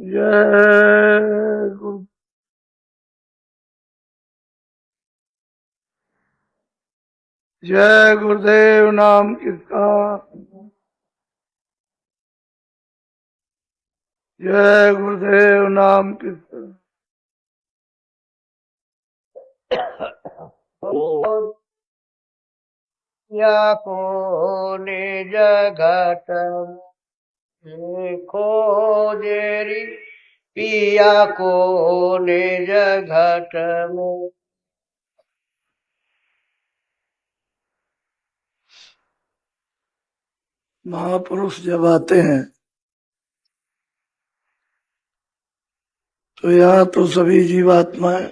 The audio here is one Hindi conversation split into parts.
जय गुरु जय गुरुदेव नाम किसका। जय गुरुदेव नाम किसका। या को निज घट खोजेरी पिया को निज घट में। महापुरुष जब आते हैं तो यहाँ तो सभी जीवात्माएं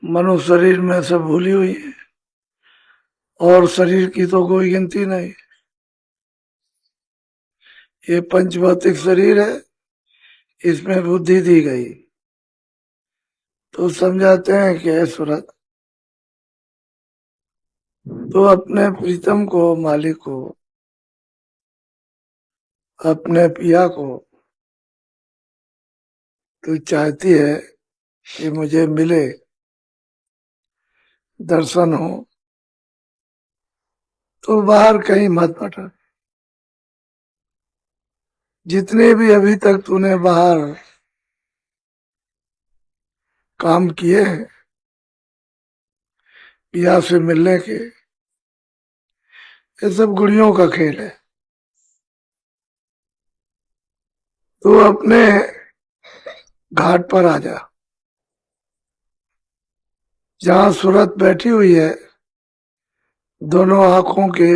मनुष्य शरीर में सब भूली हुई है और शरीर की तो कोई गिनती नहीं। ये पंचभौतिक शरीर है, इसमें बुद्धि दी गई तो समझाते हैं कि है सूरत, तो अपने प्रीतम को, मालिक को, अपने पिया को तो चाहती है कि मुझे मिले, दर्शन हो, तो बाहर कहीं मत भटक। जितने भी अभी तक तूने बाहर काम किए हैं पिया से मिलने के, ये सब गुड़ियों का खेल है। तो अपने घाट पर आ जा, जहां सूरत बैठी हुई है दोनों आंखों के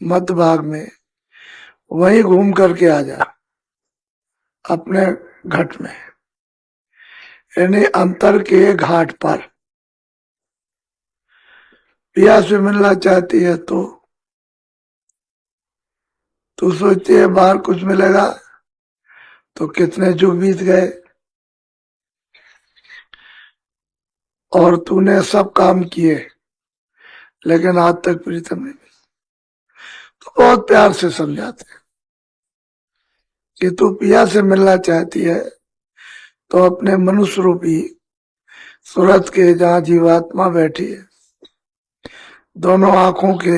मध्य भाग में, वहीं घूम करके आ जा अपने घट में, यानी अंतर के घाट पर। पिया से मिलना चाहती है तो तू सोचती है बाहर कुछ मिलेगा, तो कितने युग बीत गए और तूने सब काम किए लेकिन आज तक प्रीतम नहीं मिली। तो बहुत प्यार से समझाते हैं कि तू पिया से मिलना चाहती है तो अपने मनुष्य रूपी सूरत के जहां जीवात्मा बैठी है, दोनों आंखों के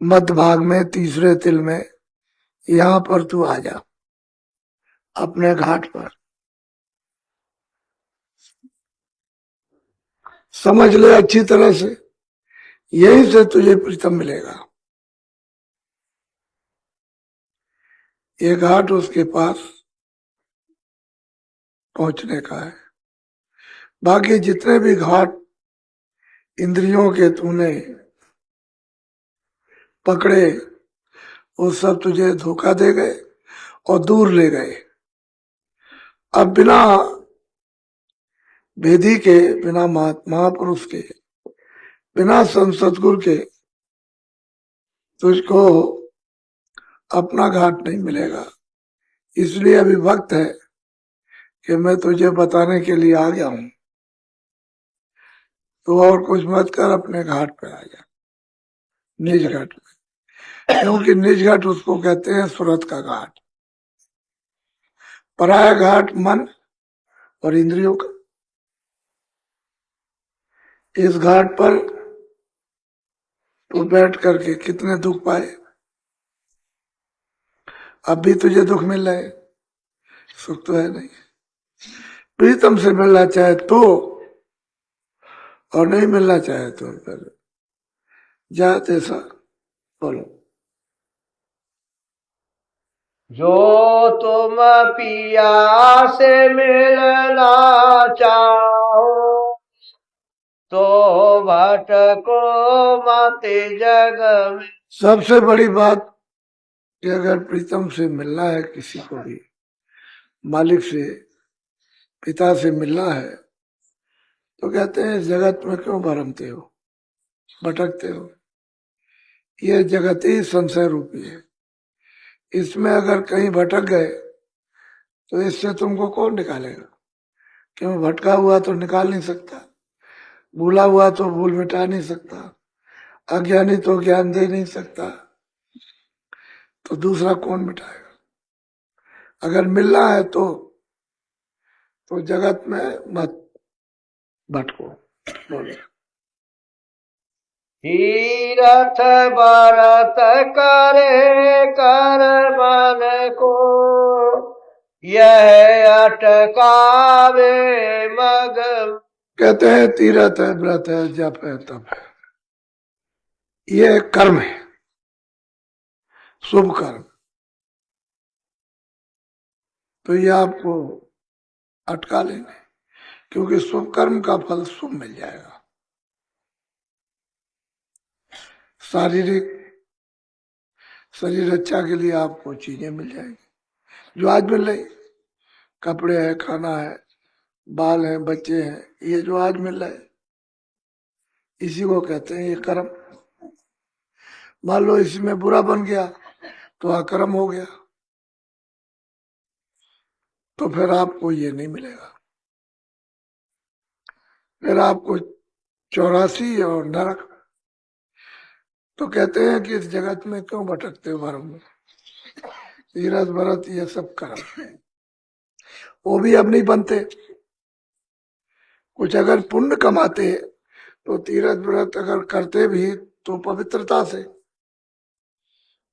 मध्य भाग में तीसरे तिल में, यहां पर तू आ जा अपने घाट पर। समझ ले अच्छी तरह से, यहीं से तुझे प्रीतम मिलेगा। ये घाट उसके पास पहुंचने का है। बाकी जितने भी घाट इंद्रियों के तूने पकड़े वो सब तुझे धोखा दे गए और दूर ले गए। अब बिना वेदी के, बिना महापुरुष के, बिना संत सतगुरु के तुझको अपना घाट नहीं मिलेगा। इसलिए अभी वक्त है कि मैं तुझे बताने के लिए आ गया हूं। तो और कुछ मत कर, अपने घाट पे आ जा, निज घाट में। क्योंकि निज घाट उसको कहते हैं सूरत का घाट। पराया घाट मन और इंद्रियों का। इस घाट पर तू बैठ करके कितने दुख पाए। अब भी तुझे दुख मिल रहा है, सुख तो है नहीं। प्रीतम से मिलना चाहे तो, और नहीं मिलना चाहे तो फिर जा तैसा। बोलो। जो तुम पिया से मिलना चाहो तो भटको मत जग में। सबसे बड़ी बात कि अगर प्रीतम से मिलना है, किसी को भी मालिक से, पिता से मिलना है, तो कहते हैं इस जगत में क्यों भरमते हो, भटकते हो। ये जगत ही संशय रूपी है। इसमें अगर कहीं भटक गए तो इससे तुमको कौन निकालेगा। क्यों, भटका हुआ तो निकाल नहीं सकता, भूला हुआ तो भूल मिटा नहीं सकता, अज्ञानी तो ज्ञान दे नहीं सकता, तो दूसरा कौन मिटाएगा। अगर मिलना है तो जगत में मत भटको। बोलो। तीरथ बरत करे कर मन को, यह अटकावे मग। कहते हैं तीरथ है, व्रत है, जप है, तप है, ये कर्म है, शुभ कर्म। तो ये आपको अटका लेंगे, क्योंकि शुभ कर्म का फल शुभ मिल जाएगा। शारीरिक शरीर रक्षा के लिए आपको चीजें मिल जाएंगी जो आज मिल रही, कपड़े हैं, खाना है, बाल हैं, बच्चे हैं, ये जो आज मिल रहा है इसी को कहते हैं ये कर्म। मान लो इसमें बुरा बन गया तो अकर्म हो गया, तो फिर आपको ये नहीं मिलेगा। फिर आपको 84 और नरक। तो कहते हैं कि इस जगत में क्यों भटकते हो भरम में, तीरथ व्रत ये सब कर्म, वो भी अब नहीं बनते। कुछ अगर पुण्य कमाते तो तीरथ व्रत अगर करते भी तो पवित्रता से,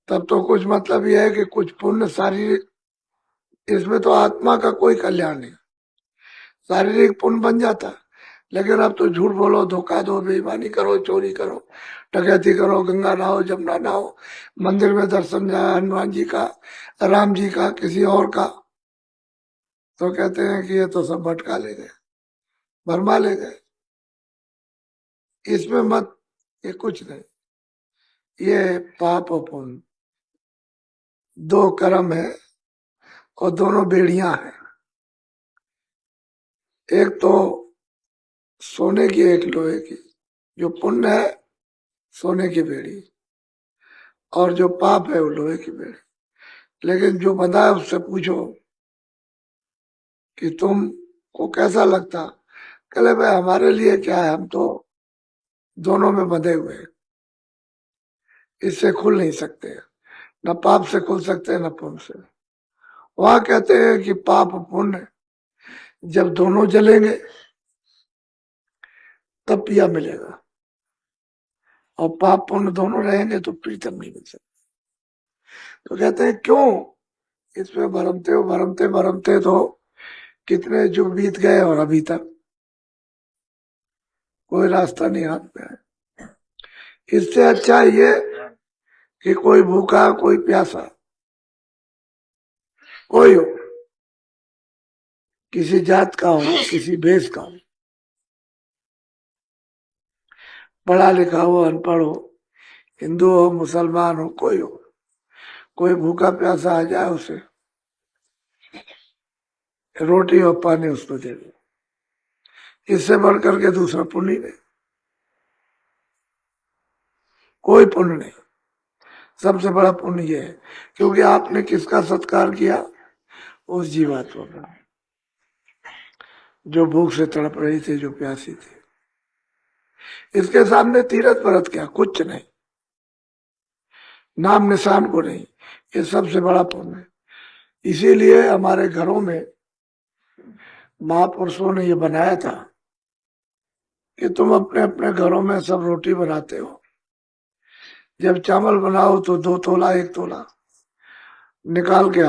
तब तो कुछ मतलब यह है कि कुछ पुण्य शारीरिक, इसमें तो आत्मा का कोई कल्याण नहीं, शारीरिक पुण्य बन जाता। लेकिन अब तो झूठ बोलो, धोखा दो, बेईमानी करो, चोरी करो, डकैती करो, गंगा नहाओ, जमुना नहाओ, मंदिर में दर्शन जाए हनुमान जी का, राम जी का, किसी और का, तो कहते हैं कि ये तो सब भटका ले गए, भरमा ले गए। इसमें मत, ये कुछ नहीं, ये पाप और पुण्य दो कर्म है और दोनों बेड़ियां हैं। एक तो सोने की, एक लोहे की। जो पुण्य है सोने की बेड़ी, और जो पाप है वो लोहे की बेड़ी। लेकिन जो बंधा है उससे पूछो कि तुमको कैसा लगता, कहले भाई हमारे लिए क्या है, हम तो दोनों में बंधे हुए हैं, इससे खुल नहीं सकते, न पाप से खुल सकते न पुण्य से। वहां कहते हैं कि पाप पुण्य जब दोनों जलेंगे तब पिया मिलेगा, और पाप पुण्य दोनों रहेंगे तो प्रीतम नहीं मिल सकता। तो कहते हैं क्यों इसमें भरमते हो, भरमते भरमते तो कितने जो बीत गए और अभी तक कोई रास्ता नहीं हाथ में है। इससे अच्छा ये कि कोई भूखा, कोई प्यासा, कोई हो, किसी जात का हो, किसी भेष का हो, पढ़ा लिखा हो, अनपढ़ हो, हिंदू हो, मुसलमान हो, कोई भूखा प्यासा आ जाए, उसे रोटी और पानी उसको दे दो, इससे बढ़कर के दूसरा पुण्य नहीं, कोई पुण्य नहीं। सबसे बड़ा पुण्य ये है क्योंकि आपने किसका सत्कार किया, उस जीवात्मा का जो भूख से तड़प रही थी, जो प्यासी थी। इसके सामने तीरथ व्रत क्या, कुछ नहीं, नाम निशान को नहीं, ये सबसे बड़ा पुण्य है। इसीलिए हमारे घरों में महापुरुषों ने ये बनाया था कि तुम अपने अपने घरों में सब रोटी बनाते हो, जब चावल बनाओ तो 2 तोला 1 तोला निकाल के